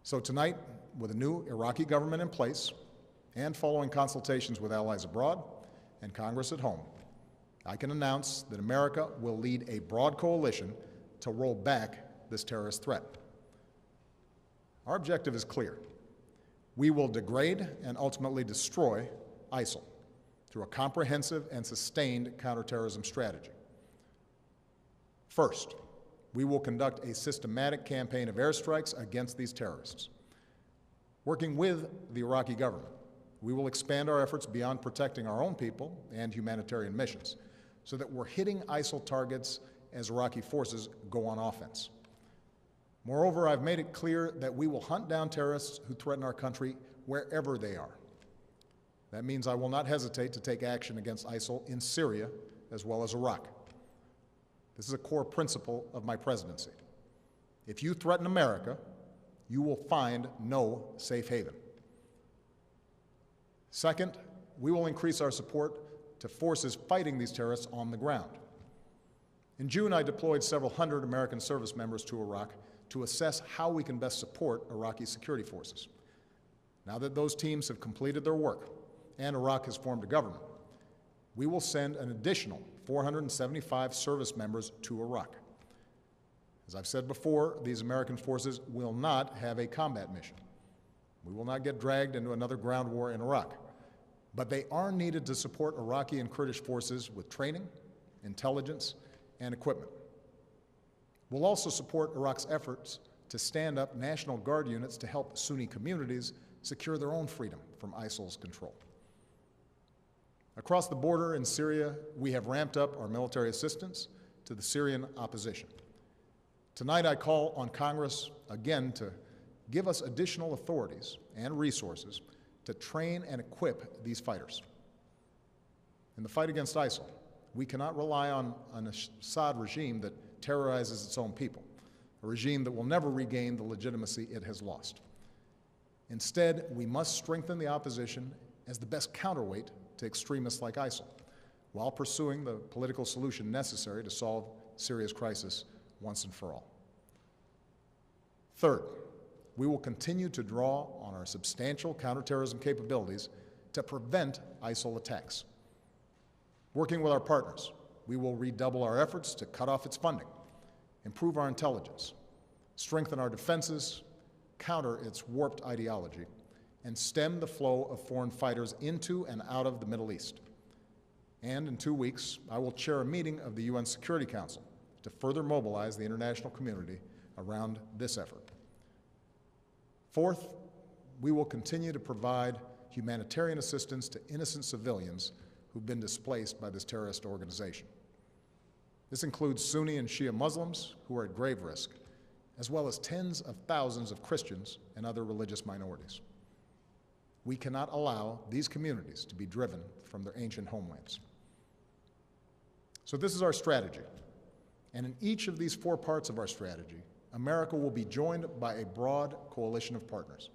So tonight, with a new Iraqi government in place and following consultations with allies abroad and Congress at home, I can announce that America will lead a broad coalition to roll back this terrorist threat. Our objective is clear. We will degrade and ultimately destroy ISIL through a comprehensive and sustained counterterrorism strategy. First, we will conduct a systematic campaign of airstrikes against these terrorists. Working with the Iraqi government, we will expand our efforts beyond protecting our own people and humanitarian missions so that we're hitting ISIL targets as Iraqi forces go on offense. Moreover, I've made it clear that we will hunt down terrorists who threaten our country wherever they are. That means I will not hesitate to take action against ISIL in Syria as well as Iraq. This is a core principle of my presidency. If you threaten America, you will find no safe haven. Second, we will increase our support to forces fighting these terrorists on the ground. In June, I deployed several hundred American service members to Iraq to assess how we can best support Iraqi security forces. Now that those teams have completed their work and Iraq has formed a government, we will send an additional 475 service members to Iraq. As I've said before, these American forces will not have a combat mission. We will not get dragged into another ground war in Iraq, but they are needed to support Iraqi and Kurdish forces with training, intelligence, and equipment. We'll also support Iraq's efforts to stand up National Guard units to help Sunni communities secure their own freedom from ISIL's control. Across the border in Syria, we have ramped up our military assistance to the Syrian opposition. Tonight, I call on Congress again to give us additional authorities and resources to train and equip these fighters. In the fight against ISIL, we cannot rely on an Assad regime that terrorizes its own people, a regime that will never regain the legitimacy it has lost. Instead, we must strengthen the opposition as the best counterweight to extremists like ISIL, while pursuing the political solution necessary to solve Syria's crisis once and for all. Third, we will continue to draw on our substantial counterterrorism capabilities to prevent ISIL attacks. Working with our partners, we will redouble our efforts to cut off its funding, improve our intelligence, strengthen our defenses, counter its warped ideology, and stem the flow of foreign fighters into and out of the Middle East. And in 2 weeks, I will chair a meeting of the UN Security Council to further mobilize the international community around this effort. Fourth, we will continue to provide humanitarian assistance to innocent civilians who've been displaced by this terrorist organization. This includes Sunni and Shia Muslims who are at grave risk, as well as tens of thousands of Christians and other religious minorities. We cannot allow these communities to be driven from their ancient homelands. So this is our strategy, and in each of these 4 parts of our strategy, America will be joined by a broad coalition of partners.